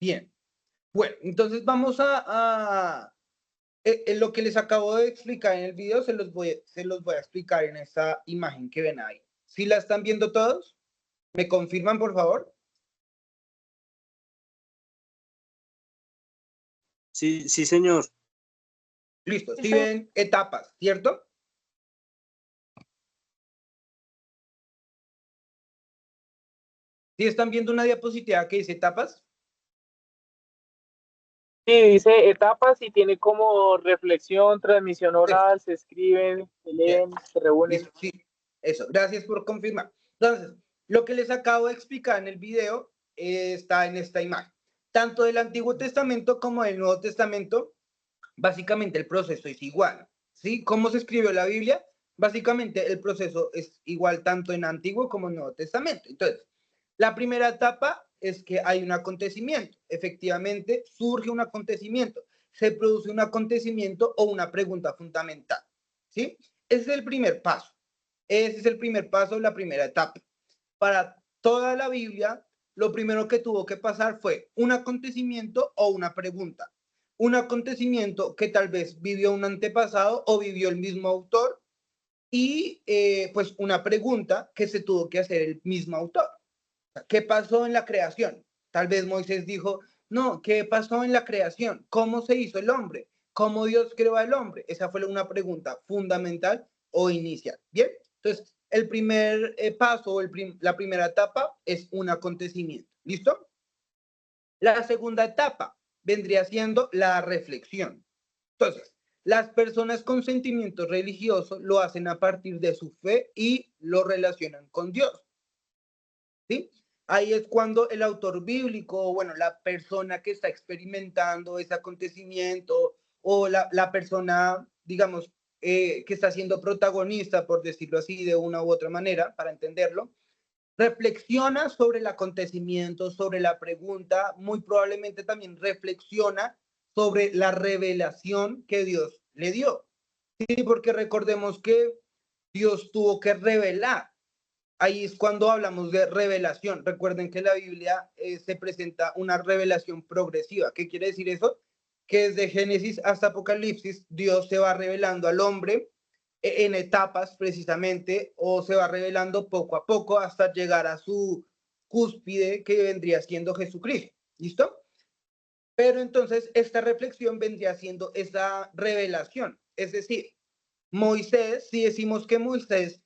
Bien. Bueno, entonces vamos en lo que les acabo de explicar en el video, se los voy a explicar en esta imagen que ven ahí. ¿Sí la están viendo todos? ¿Me confirman, por favor? Sí, sí, señor. Listo. Sí ven etapas, ¿cierto? ¿Sí están viendo una diapositiva que dice etapas? Sí, dice etapas y tiene como reflexión, transmisión oral, se escriben, se Bien. leen, se reúnen. Listo, sí. Eso, gracias por confirmar. Entonces, lo que les acabo de explicar en el video está en esta imagen. Tanto del Antiguo Testamento como del Nuevo Testamento, básicamente el proceso es igual. ¿Sí? ¿Cómo se escribió la Biblia? Básicamente el proceso es igual tanto en Antiguo como en Nuevo Testamento. Entonces, la primera etapa es que hay un acontecimiento. Efectivamente, surge un acontecimiento. Se produce un acontecimiento o una pregunta fundamental. ¿Sí? Ese es el primer paso. Ese es el primer paso, la primera etapa. Para toda la Biblia, lo primero que tuvo que pasar fue un acontecimiento o una pregunta. Un acontecimiento que tal vez vivió un antepasado o vivió el mismo autor y pues una pregunta que se tuvo que hacer el mismo autor. ¿Qué pasó en la creación? Tal vez Moisés dijo, no, ¿qué pasó en la creación? ¿Cómo se hizo el hombre? ¿Cómo Dios creó al hombre? Esa fue una pregunta fundamental o inicial. Bien, entonces el primer paso o la primera etapa es un acontecimiento. ¿Listo? La segunda etapa vendría siendo la reflexión. Entonces, las personas con sentimientos religiosos lo hacen a partir de su fe y lo relacionan con Dios. ¿Sí? Ahí es cuando el autor bíblico, bueno, la persona que está experimentando ese acontecimiento o la persona, digamos, que está siendo protagonista, por decirlo así, de una u otra manera, para entenderlo, reflexiona sobre el acontecimiento, sobre la pregunta, muy probablemente también reflexiona sobre la revelación que Dios le dio. Sí, porque recordemos que Dios tuvo que revelar. Ahí es cuando hablamos de revelación. Recuerden que en la Biblia se presenta una revelación progresiva. ¿Qué quiere decir eso? Que desde Génesis hasta Apocalipsis, Dios se va revelando al hombre en etapas precisamente, o se va revelando poco a poco hasta llegar a su cúspide, que vendría siendo Jesucristo. ¿Listo? Pero entonces esta reflexión vendría siendo esa revelación. Es decir, Moisés, si decimos que Moisés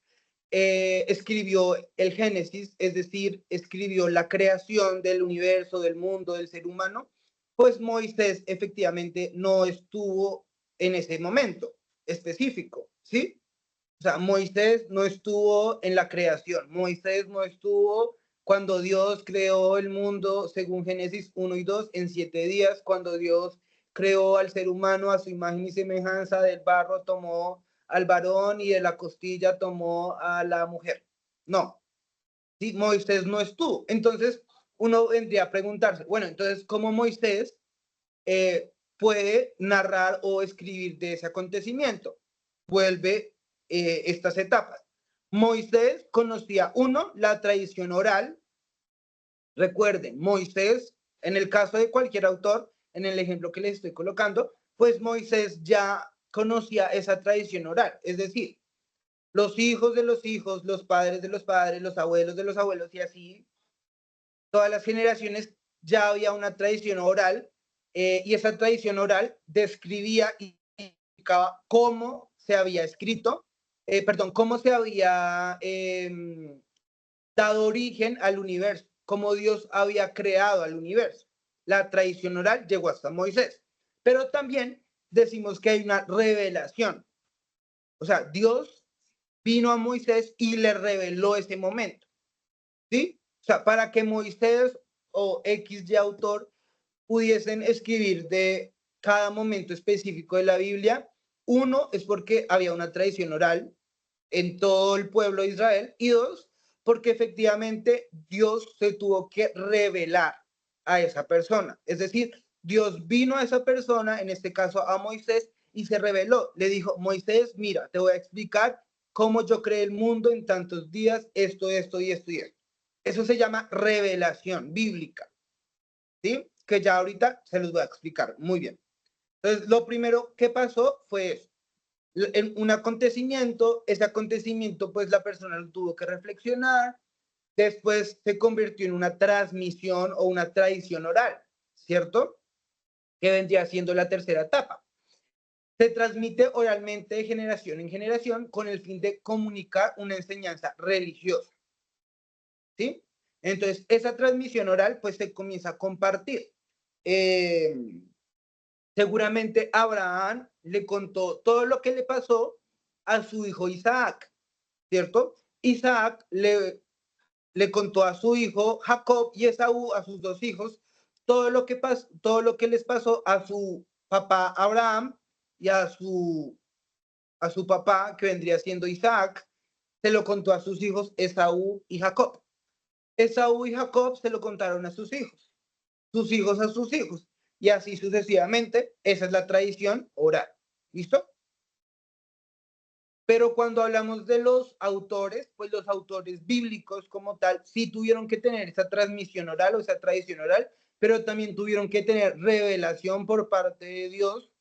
escribió el Génesis, es decir, escribió la creación del universo, del mundo, del ser humano, pues Moisés efectivamente no estuvo en ese momento específico, ¿sí? O sea, Moisés no estuvo en la creación, Moisés no estuvo cuando Dios creó el mundo, según Génesis 1 y 2, en 7 días, cuando Dios creó al ser humano a su imagen y semejanza, del barro tomó al varón y de la costilla tomó a la mujer. No, sí, Moisés no estuvo. Entonces, uno vendría a preguntarse, bueno, entonces, ¿cómo Moisés puede narrar o escribir de ese acontecimiento? Vuelve estas etapas. Moisés conocía, uno, la tradición oral. Recuerden, Moisés, en el caso de cualquier autor, en el ejemplo que les estoy colocando, pues Moisés ya conocía esa tradición oral. Es decir, los hijos de los hijos, los padres de los padres, los abuelos de los abuelos y así, todas las generaciones ya había una tradición oral y esa tradición oral describía y explicaba cómo se había escrito, cómo se había dado origen al universo, cómo Dios había creado al universo. La tradición oral llegó hasta Moisés, pero también decimos que hay una revelación. O sea, Dios vino a Moisés y le reveló ese momento, ¿sí? O sea, para que Moisés o XY autor pudiesen escribir de cada momento específico de la Biblia, uno es porque había una tradición oral en todo el pueblo de Israel, y dos, porque efectivamente Dios se tuvo que revelar a esa persona. Es decir, Dios vino a esa persona, en este caso a Moisés, y se reveló. Le dijo, Moisés, mira, te voy a explicar cómo yo creé el mundo en tantos días, esto y esto y esto. Eso se llama revelación bíblica, ¿sí? que ya ahorita se los voy a explicar muy bien. Entonces, lo primero que pasó fue eso. En un acontecimiento, ese acontecimiento, pues la persona lo tuvo que reflexionar, después se convirtió en una transmisión o una tradición oral, ¿cierto? Que vendría siendo la tercera etapa. Se transmite oralmente de generación en generación con el fin de comunicar una enseñanza religiosa, ¿sí? Entonces, esa transmisión oral, pues se comienza a compartir. Seguramente Abraham le contó todo lo que le pasó a su hijo Isaac, ¿cierto? Isaac le contó a su hijo Jacob y Esaú, a sus dos hijos, todo lo que les pasó a su papá Abraham y a su papá, que vendría siendo Isaac, se lo contó a sus hijos Esaú y Jacob. Esaú y Jacob se lo contaron a sus hijos a sus hijos, y así sucesivamente. Esa es la tradición oral. ¿Listo? Pero cuando hablamos de los autores, pues los autores bíblicos como tal, sí tuvieron que tener esa transmisión oral o esa tradición oral, pero también tuvieron que tener revelación por parte de Dios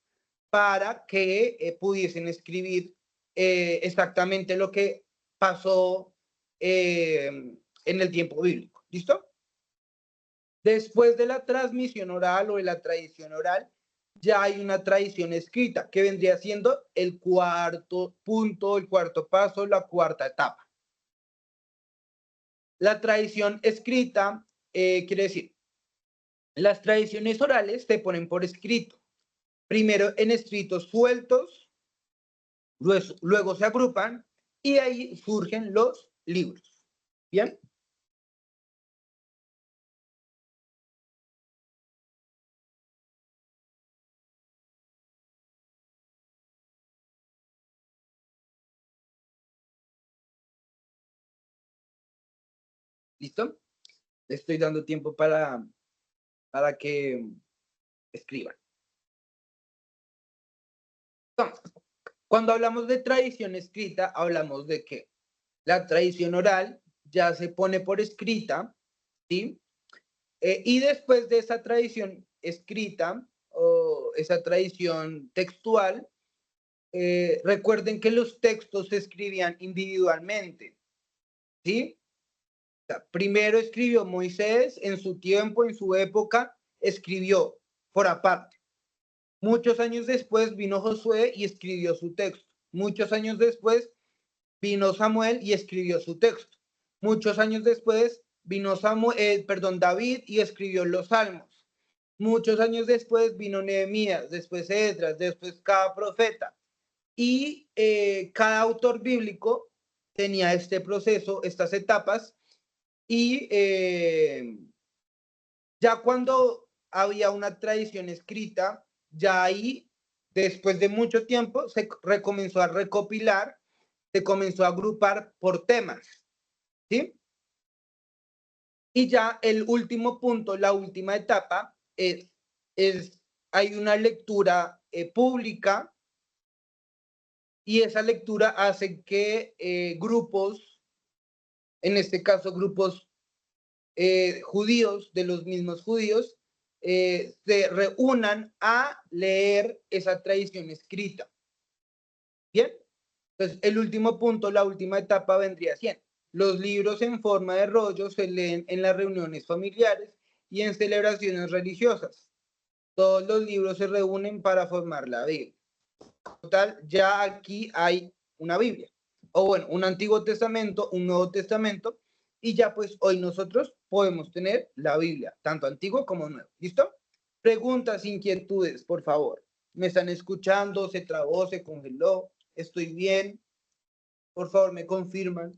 para que pudiesen escribir exactamente lo que pasó en el tiempo bíblico. ¿Listo? Después de la transmisión oral o de la tradición oral, ya hay una tradición escrita, que vendría siendo el cuarto punto, el cuarto paso, la cuarta etapa. La tradición escrita quiere decir, las tradiciones orales se ponen por escrito, primero en escritos sueltos, luego se agrupan y ahí surgen los libros. ¿Bien? ¿Listo? Le estoy dando tiempo para que escriban. Entonces, cuando hablamos de tradición escrita, hablamos de que la tradición oral ya se pone por escrita, ¿sí? Y después de esa tradición escrita o esa tradición textual, recuerden que los textos se escribían individualmente, ¿sí? O sea, primero escribió Moisés en su tiempo, en su época, escribió por aparte. Muchos años después vino Josué y escribió su texto. Muchos años después vino Samuel y escribió su texto. Muchos años después vino David y escribió los salmos. Muchos años después vino Nehemías, después Esdras, después cada profeta. Y cada autor bíblico tenía este proceso, estas etapas, y ya cuando había una tradición escrita, ya ahí, después de mucho tiempo, se recomenzó a recopilar, se comenzó a agrupar por temas, ¿sí? Y ya el último punto, la última etapa, hay una lectura pública, y esa lectura hace que grupos, en este caso grupos judíos, de los mismos judíos, se reúnan a leer esa tradición escrita. Bien, entonces el último punto, la última etapa vendría siendo: los libros en forma de rollo se leen en las reuniones familiares y en celebraciones religiosas. Todos los libros se reúnen para formar la Biblia. Total, ya aquí hay una Biblia, o bueno, un Antiguo Testamento, un Nuevo Testamento, y ya pues hoy nosotros podemos tener la Biblia, tanto antiguo como nuevo. ¿Listo? Preguntas, inquietudes, por favor. ¿Me están escuchando? ¿Se trabó? ¿Se congeló? ¿Estoy bien? Por favor, me confirman.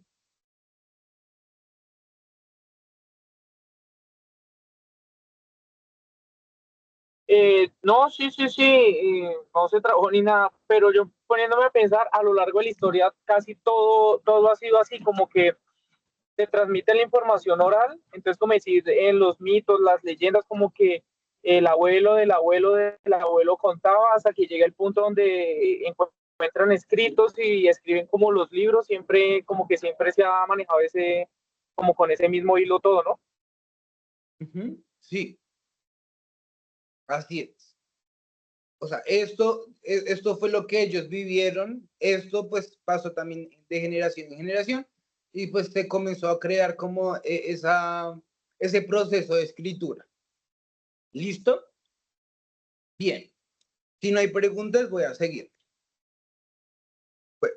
No, sí, no se trabó ni nada, pero yo poniéndome a pensar, a lo largo de la historia casi todo ha sido así, como que se transmite la información oral, entonces como decir, en los mitos, las leyendas, como que el abuelo del abuelo del abuelo contaba hasta que llega el punto donde encuentran escritos y escriben como los libros, siempre, como que siempre se ha manejado ese, como con ese mismo hilo todo, ¿no? Sí, Así es. O sea, esto fue lo que ellos vivieron. Esto pues pasó también de generación en generación y pues se comenzó a crear como ese proceso de escritura. ¿Listo? Bien. Si no hay preguntas, voy a seguir. Bueno,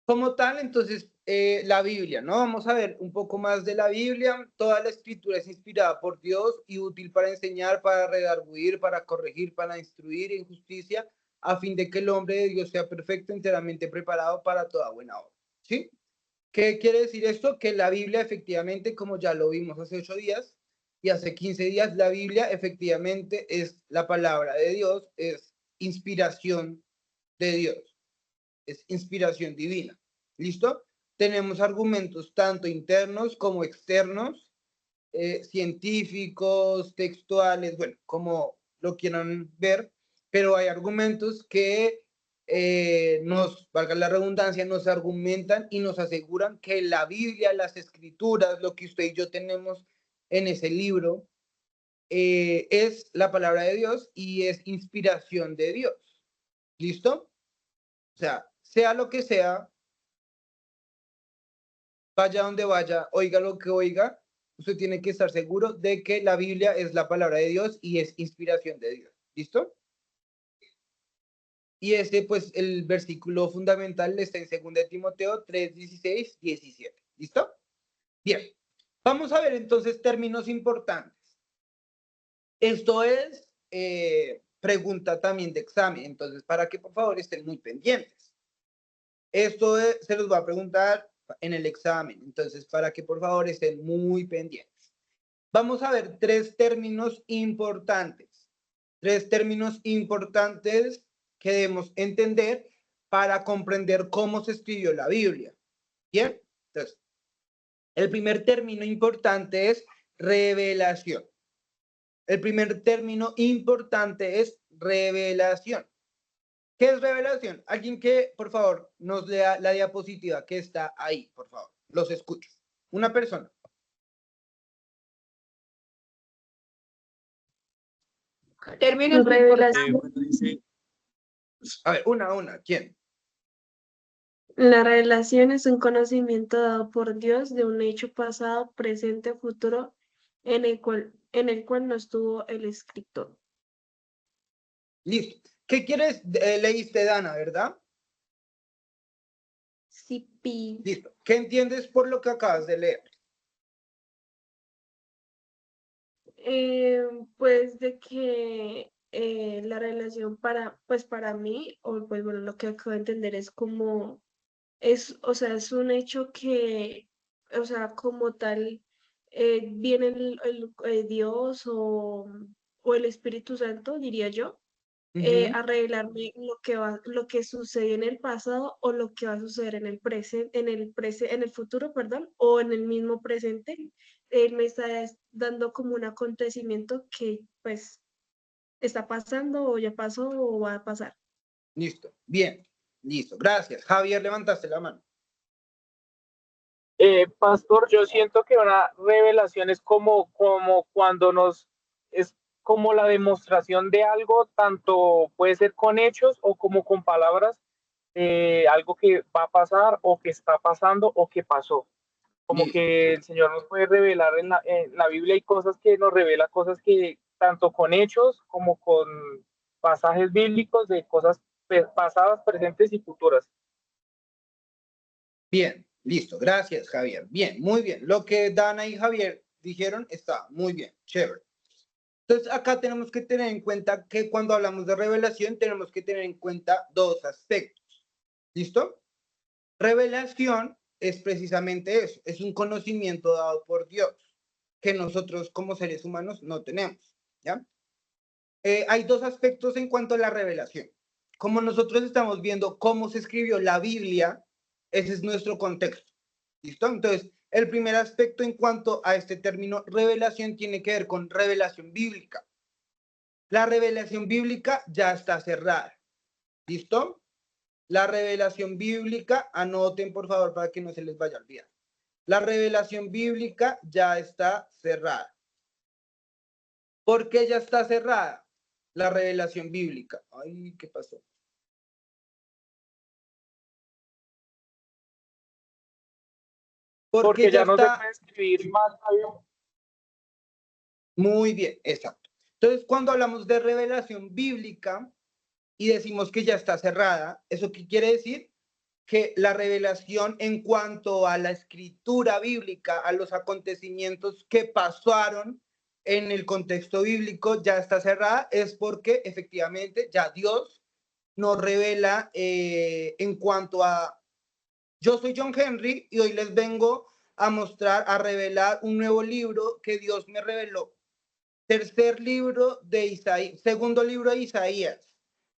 como tal, entonces, la Biblia, ¿no? Vamos a ver un poco más de la Biblia. Toda la escritura es inspirada por Dios y útil para enseñar, para redarguir, para corregir, para instruir en justicia, a fin de que el hombre de Dios sea perfecto, enteramente preparado para toda buena obra. ¿Sí? ¿Qué quiere decir esto? Que la Biblia efectivamente, como ya lo vimos hace 8 días y hace 15 días, la Biblia efectivamente es la palabra de Dios, es inspiración de Dios, es inspiración divina. ¿Listo? Tenemos argumentos tanto internos como externos, científicos, textuales, bueno, como lo quieran ver, pero hay argumentos que valga la redundancia, nos argumentan y nos aseguran que la Biblia, las escrituras, lo que usted y yo tenemos en ese libro, es la palabra de Dios y es inspiración de Dios. ¿Listo? O sea lo que sea, vaya donde vaya, oiga lo que oiga, usted tiene que estar seguro de que la Biblia es la palabra de Dios y es inspiración de Dios. ¿Listo? Y ese, pues, el versículo fundamental está en 2 Timoteo 3, 16, 17. ¿Listo? Bien. Vamos a ver entonces términos importantes. Esto es pregunta también de examen, entonces para que por favor estén muy pendientes. Esto se los va a preguntar en el examen, entonces para que por favor estén muy pendientes. Vamos a ver 3 términos importantes. 3 términos importantes que debemos entender para comprender cómo se escribió la Biblia. Bien, entonces, el primer término importante es revelación. El primer término importante es revelación. ¿Qué es revelación? Alguien que, por favor, nos lea la diapositiva que está ahí, por favor. Los escucho. Una persona. Términos revelación. A ver, una. ¿Quién? La revelación es un conocimiento dado por Dios de un hecho pasado, presente, futuro, en el cual no estuvo el escritor. Listo. ¿Qué quieres? Leíste, Dana, ¿verdad? Sí, pi. Listo. ¿Qué entiendes por lo que acabas de leer? Pues de que la relación para mí, o pues bueno, lo que acabo de entender es como, o sea, es un hecho que, o sea, como tal, viene Dios o el Espíritu Santo, diría yo, a revelarme lo que sucedió en el pasado o lo que va a suceder en el en el futuro, perdón, o en el mismo presente. Él me está dando como un acontecimiento que pues está pasando o ya pasó o va a pasar. Listo. Bien. Listo. Gracias. Javier, levantaste la mano. Pastor, yo siento que una revelación es como cuando es como la demostración de algo, tanto puede ser con hechos o como con palabras, algo que va a pasar o que está pasando o que pasó. Como Listo. que el Señor nos puede revelar en la Biblia, hay cosas que nos revela, cosas que tanto con hechos como con pasajes bíblicos de cosas pasadas, presentes y futuras. Bien. Listo. Gracias, Javier. Bien. Muy bien. Lo que Dana y Javier dijeron está muy bien. Chévere. Entonces, acá tenemos que tener en cuenta que cuando hablamos de revelación, tenemos que tener en cuenta 2 aspectos. ¿Listo? Revelación es precisamente eso, es un conocimiento dado por Dios, que nosotros como seres humanos no tenemos, ¿ya? Hay 2 aspectos en cuanto a la revelación. Como nosotros estamos viendo cómo se escribió la Biblia, ese es nuestro contexto, ¿listo? Entonces, el primer aspecto en cuanto a este término revelación tiene que ver con revelación bíblica. La revelación bíblica ya está cerrada, ¿listo? La revelación bíblica, anoten por favor para que no se les vaya a olvidar. La revelación bíblica ya está cerrada. ¿Por qué ya está cerrada? la revelación bíblica. Ay, ¿qué pasó? Porque Ya ya no se está. puede escribir más sabio. Muy bien, exacto. Entonces, cuando hablamos de revelación bíblica y decimos que ya está cerrada, ¿eso qué quiere decir? Que la revelación en cuanto a la escritura bíblica, a los acontecimientos que pasaron en el contexto bíblico, ya está cerrada, es porque efectivamente ya Dios nos revela en cuanto a... Yo soy John Henry y hoy les vengo a mostrar, a revelar un nuevo libro que Dios me reveló. Tercer libro de Isaías, segundo libro de Isaías.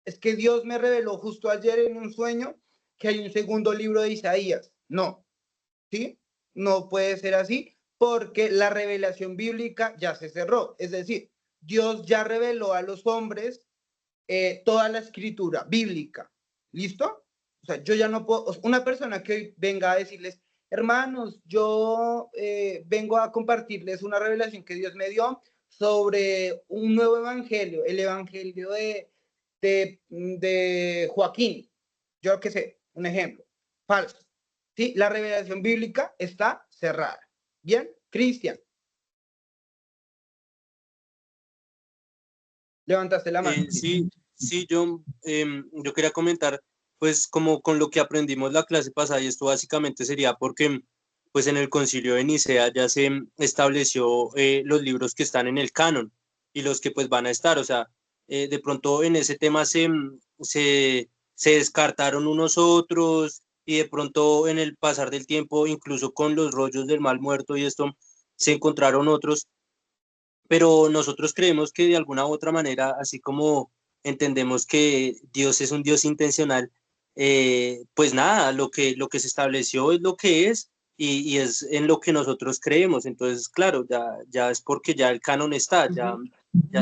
Es que Dios me reveló justo ayer en un sueño que hay un segundo libro de Isaías. No, ¿sí? No puede ser así porque la revelación bíblica ya se cerró. Es decir, Dios ya reveló a los hombres toda la escritura bíblica. ¿Listo? O sea, yo ya no puedo, una persona que hoy venga a decirles, hermanos, yo vengo a compartirles una revelación que Dios me dio sobre un nuevo evangelio, el evangelio de Joaquín. Yo qué sé, un ejemplo. Falso. ¿Sí? La revelación bíblica está cerrada. ¿Bien? Cristian. Levantaste la mano. Sí, yo quería comentar, pues como con lo que aprendimos la clase pasada, y esto básicamente sería porque pues en el concilio de Nicea ya se estableció los libros que están en el canon y los que pues van a estar, o sea, de pronto en ese tema se descartaron unos otros y de pronto en el pasar del tiempo, incluso con los rollos del mal muerto y esto, se encontraron otros, pero nosotros creemos que de alguna u otra manera, así como entendemos que Dios es un Dios intencional, pues nada, lo que se estableció es lo que es y es en lo que nosotros creemos. Entonces, claro, ya es porque ya el canon está, ya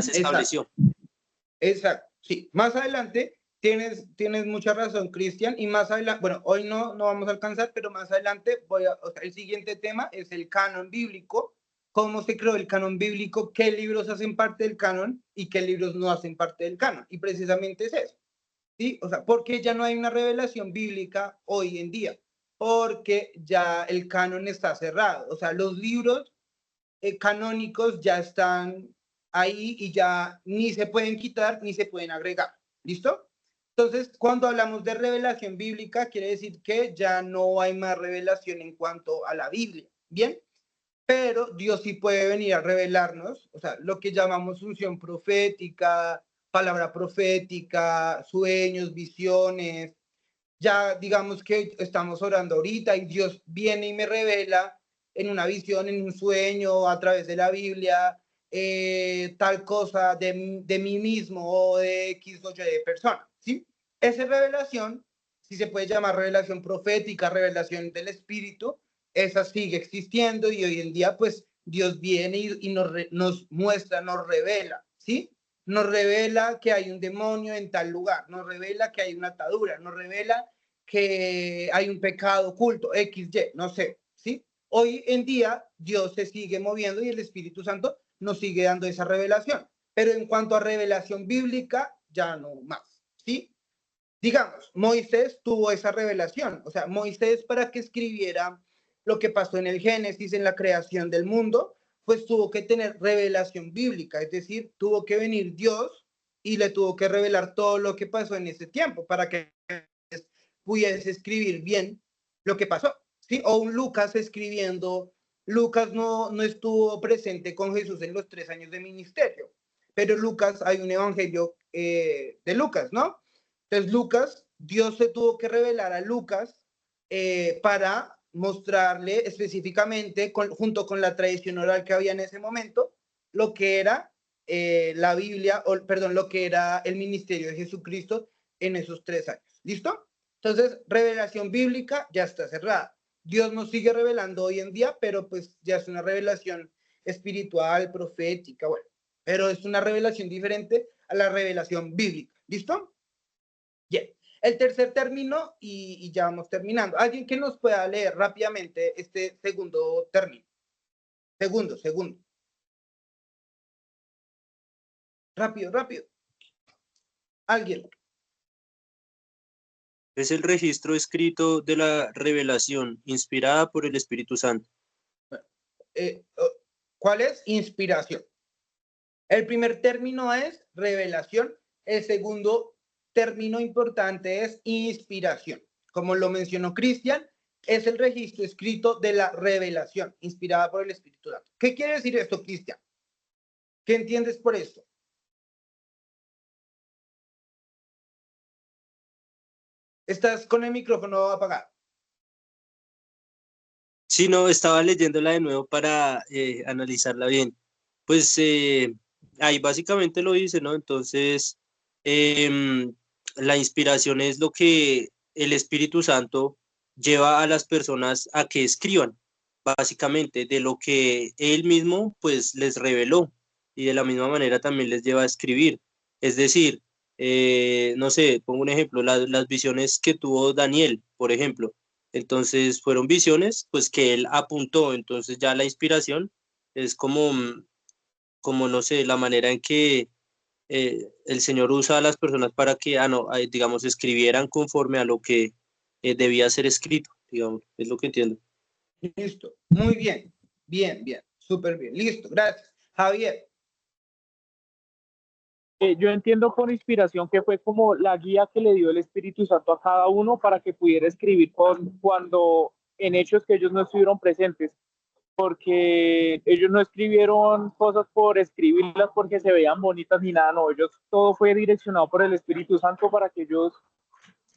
se Exacto. estableció. Exacto, sí. Más adelante tienes mucha razón, Cristian, y más adelante, bueno, hoy no vamos a alcanzar, pero más adelante o sea, el siguiente tema es el canon bíblico, cómo se creó el canon bíblico, qué libros hacen parte del canon y qué libros no hacen parte del canon. Y precisamente es eso, ¿sí? O sea, porque ya no hay una revelación bíblica hoy en día, porque ya el canon está cerrado. O sea, los libros canónicos ya están ahí y ya ni se pueden quitar ni se pueden agregar. ¿Listo? Entonces, cuando hablamos de revelación bíblica, quiere decir que ya no hay más revelación en cuanto a la Biblia. ¿Bien? Pero Dios sí puede venir a revelarnos, o sea, lo que llamamos unción profética, palabra profética, sueños, visiones. Ya digamos que estamos orando ahorita y Dios viene y me revela en una visión, en un sueño, a través de la Biblia, tal cosa de mí mismo o de X o Y de persona, ¿sí? Esa revelación, si se puede llamar revelación profética, revelación del Espíritu, esa sigue existiendo y hoy en día, pues, Dios viene y nos muestra, nos revela, ¿sí? Nos revela que hay un demonio en tal lugar, nos revela que hay una atadura, nos revela que hay un pecado oculto, XY, no sé, ¿sí? Hoy en día Dios se sigue moviendo y el Espíritu Santo nos sigue dando esa revelación, pero en cuanto a revelación bíblica, ya no más, ¿sí? Digamos, Moisés tuvo esa revelación, o sea, Moisés para que escribiera lo que pasó en el Génesis, en la creación del mundo, pues tuvo que tener revelación bíblica, es decir, tuvo que venir Dios y le tuvo que revelar todo lo que pasó en ese tiempo para que pudiese escribir bien lo que pasó, ¿sí? O un Lucas escribiendo, Lucas no estuvo presente con Jesús en los 3 años de ministerio, pero Lucas, hay un evangelio de Lucas, ¿no? Entonces, Lucas, Dios se tuvo que revelar a Lucas para mostrarle específicamente, junto con la tradición oral que había en ese momento, lo que era la Biblia, o perdón, lo que era el ministerio de Jesucristo en esos 3 años. ¿Listo? Entonces, revelación bíblica ya está cerrada. Dios nos sigue revelando hoy en día, pero pues ya es una revelación espiritual, profética, bueno, pero es una revelación diferente a la revelación bíblica. ¿Listo? Bien. El tercer término, y ya vamos terminando. Alguien que nos pueda leer rápidamente este segundo término. Segundo. Rápido. ¿Alguien? Es el registro escrito de la revelación, inspirada por el Espíritu Santo. ¿Cuál es? Inspiración. El primer término es revelación. El segundo término importante es inspiración. Como lo mencionó Cristian, es el registro escrito de la revelación, inspirada por el Espíritu Santo. ¿Qué quiere decir esto, Cristian? ¿Qué entiendes por esto? Estás con el micrófono apagado. Sí, no, estaba leyéndola de nuevo para analizarla bien. Pues ahí básicamente lo dice, ¿no? Entonces, la inspiración es lo que el Espíritu Santo lleva a las personas a que escriban, básicamente, de lo que él mismo, pues, les reveló y de la misma manera también les lleva a escribir. Es decir, no sé, pongo un ejemplo, las visiones que tuvo Daniel, por ejemplo. Entonces, fueron visiones, pues, que él apuntó. Entonces, ya la inspiración es como no sé, la manera en que el Señor usa a las personas para que, no, digamos, escribieran conforme a lo que debía ser escrito, digamos, es lo que entiendo. Listo, muy bien, bien, súper bien, listo, gracias. Javier. Yo entiendo por inspiración que fue como la guía que le dio el Espíritu Santo a cada uno para que pudiera escribir cuando en hechos que ellos no estuvieron presentes, porque ellos no escribieron cosas por escribirlas porque se veían bonitas ni nada, no, ellos todo fue direccionado por el Espíritu Santo para que ellos,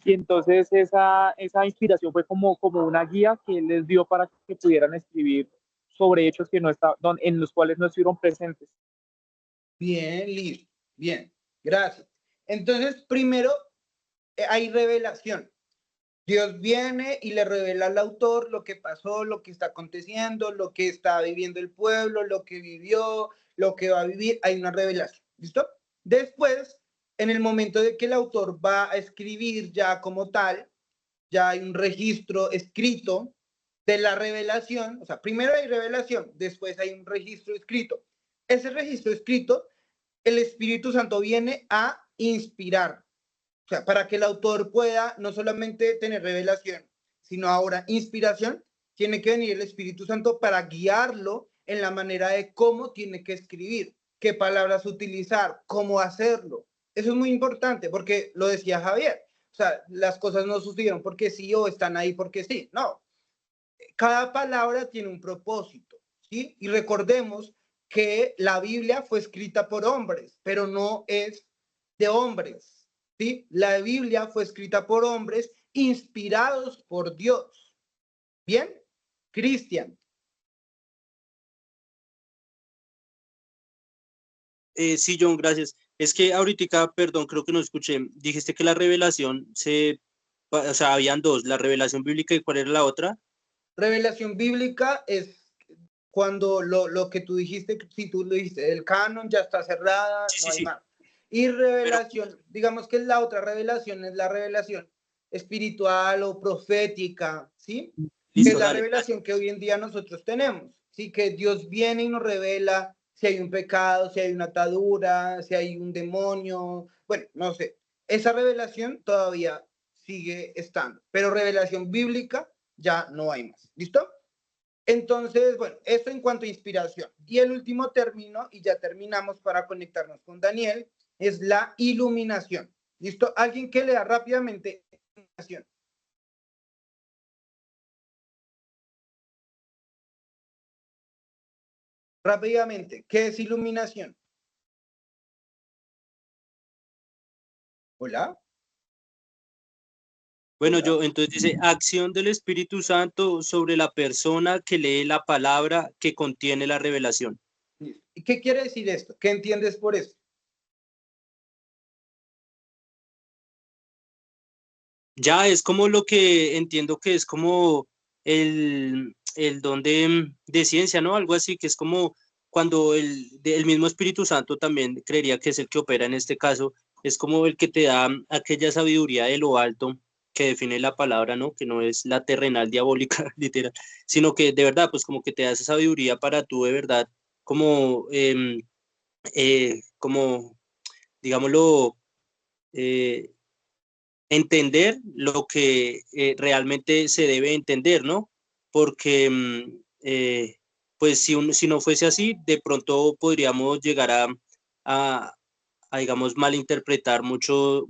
y entonces esa inspiración fue como una guía que él les dio para que pudieran escribir sobre hechos que no estaban, en los cuales no estuvieron presentes. Bien, listo, bien, gracias. Entonces, primero hay revelación. Dios viene y le revela al autor lo que pasó, lo que está aconteciendo, lo que está viviendo el pueblo, lo que vivió, lo que va a vivir. Hay una revelación. ¿Listo? Después, en el momento de que el autor va a escribir ya como tal, ya hay un registro escrito de la revelación. O sea, primero hay revelación, después hay un registro escrito. Ese registro escrito, el Espíritu Santo viene a inspirar. O sea, para que el autor pueda no solamente tener revelación, sino ahora inspiración, tiene que venir el Espíritu Santo para guiarlo en la manera de cómo tiene que escribir, qué palabras utilizar, cómo hacerlo. Eso es muy importante porque lo decía Javier. O sea, las cosas no sucedieron porque sí o están ahí porque sí. No. Cada palabra tiene un propósito, ¿sí? Y recordemos que la Biblia fue escrita por hombres, pero no es de hombres, ¿sí? La Biblia fue escrita por hombres inspirados por Dios. ¿Bien? Cristian. Sí, John, gracias. Es que ahorita, perdón, creo que no escuché, dijiste que la revelación o sea, habían dos, la revelación bíblica y ¿cuál era la otra? Revelación bíblica es cuando lo que tú dijiste, si tú lo dijiste, el canon ya está cerrada, Sí, no sí, hay sí. más. Y Pero, revelación, digamos que la otra revelación es la revelación espiritual o profética, ¿sí? Que es listo, la dale. revelación que hoy en día nosotros tenemos, ¿sí? Que Dios viene y nos revela si hay un pecado, si hay una atadura, si hay un demonio, bueno, no sé. Esa revelación todavía sigue estando, pero revelación bíblica ya no hay más. ¿Listo? Entonces, bueno, esto en cuanto a inspiración. Y el último término, y ya terminamos para conectarnos con Daniel, es la iluminación. ¿Listo? Alguien que lea rápidamente iluminación. Rápidamente, ¿qué es iluminación? Hola. Bueno, yo entonces dice acción del Espíritu Santo sobre la persona que lee la palabra que contiene la revelación. ¿Y qué quiere decir esto? ¿Qué entiendes por esto? Ya es como lo que entiendo que es como el don de ciencia, ¿no? Algo así, que es como cuando el mismo Espíritu Santo también creería que es el que opera en este caso, es como el que te da aquella sabiduría de lo alto que define la palabra, ¿no? Que no es la terrenal diabólica, literal, sino que de verdad, pues como que te da esa sabiduría para tú de verdad, como, como digámoslo, entender lo que realmente se debe entender, ¿no? Porque pues si no fuese así, de pronto podríamos llegar a digamos, malinterpretar muchos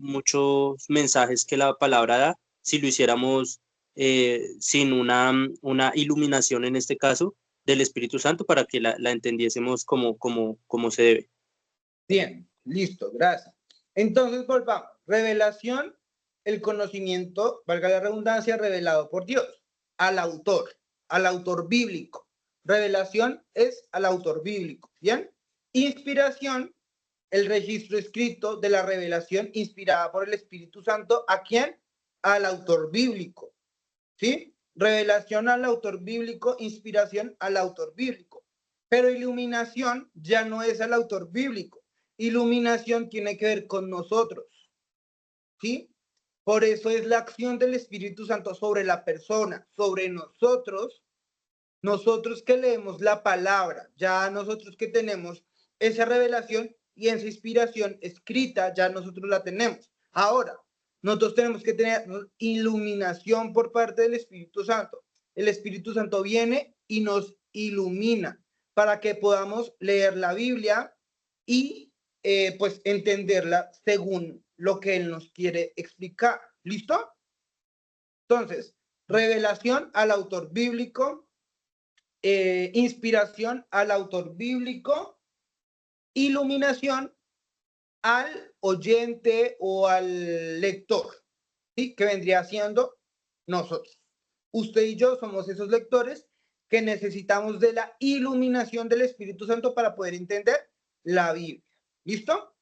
mensajes que la palabra da si lo hiciéramos sin una iluminación, en este caso, del Espíritu Santo para que la entendiésemos como se debe. Bien, listo, gracias. Entonces, volvamos. Revelación, el conocimiento, valga la redundancia, revelado por Dios, al autor bíblico. Revelación es al autor bíblico, ¿bien? Inspiración, el registro escrito de la revelación inspirada por el Espíritu Santo, ¿a quién? Al autor bíblico, ¿sí? Revelación al autor bíblico, inspiración al autor bíblico. Pero iluminación ya no es al autor bíblico. Iluminación tiene que ver con nosotros, ¿sí? Por eso es la acción del Espíritu Santo sobre la persona, sobre nosotros que leemos la palabra, ya nosotros que tenemos esa revelación y esa inspiración escrita, ya nosotros la tenemos. Ahora, nosotros tenemos que tener iluminación por parte del Espíritu Santo. El Espíritu Santo viene y nos ilumina para que podamos leer la Biblia y pues entenderla según lo que Él nos quiere explicar. ¿Listo? Entonces, revelación al autor bíblico, inspiración al autor bíblico, iluminación al oyente o al lector, ¿sí? Que vendría siendo nosotros. Usted y yo somos esos lectores que necesitamos de la iluminación del Espíritu Santo para poder entender la Biblia. ¿Listo?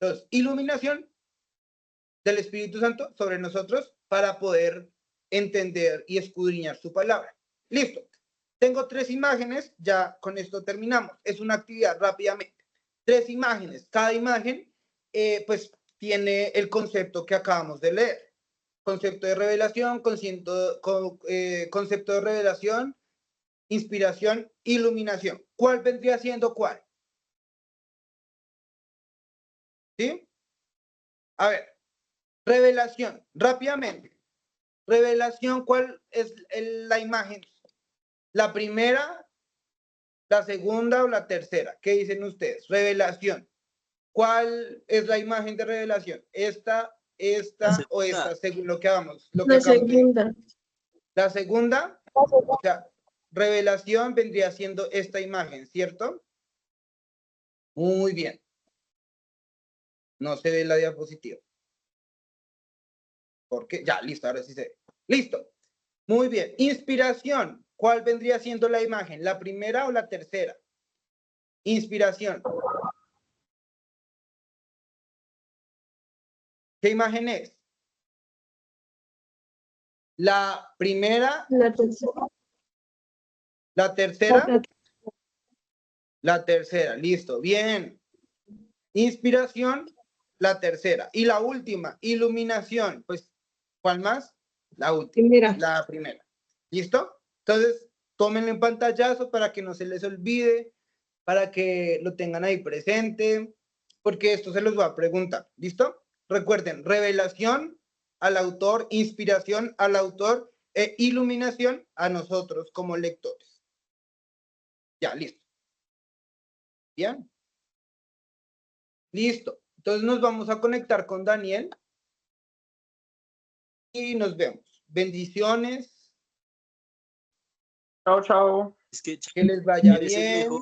Entonces, iluminación del Espíritu Santo sobre nosotros para poder entender y escudriñar su palabra. Listo. Tengo 3 imágenes, ya con esto terminamos. Es una actividad rápidamente. 3 imágenes. Cada imagen, pues, tiene el concepto que acabamos de leer. Concepto de revelación, concepto de revelación, inspiración, iluminación. ¿Cuál vendría siendo cuál? ¿Sí? A ver, revelación, rápidamente. Revelación, ¿cuál es la imagen? ¿La primera, la segunda o la tercera? ¿Qué dicen ustedes? Revelación. ¿Cuál es la imagen de revelación? ¿Esta o esta, según lo que hagamos? La segunda. La segunda, o sea, revelación vendría siendo esta imagen, ¿cierto? Muy bien. No se ve la diapositiva. Porque ya, listo, ahora sí se ve. Listo. Muy bien. Inspiración. ¿Cuál vendría siendo la imagen? ¿La primera o la tercera? Inspiración. ¿Qué imagen es? ¿La primera? La tercera. ¿La tercera? La tercera. Listo. Bien. Inspiración, la tercera. Y la última, iluminación. Pues, ¿cuál más? La última. Primera. La primera. ¿Listo? Entonces, tómenlo en pantallazo para que no se les olvide, para que lo tengan ahí presente, porque esto se los va a preguntar. ¿Listo? Recuerden, revelación al autor, inspiración al autor e iluminación a nosotros como lectores. Ya, listo. Bien. Listo. Entonces nos vamos a conectar con Daniel y nos vemos. Bendiciones. Chao, chao. Es que Que les vaya eres el bien. mejor.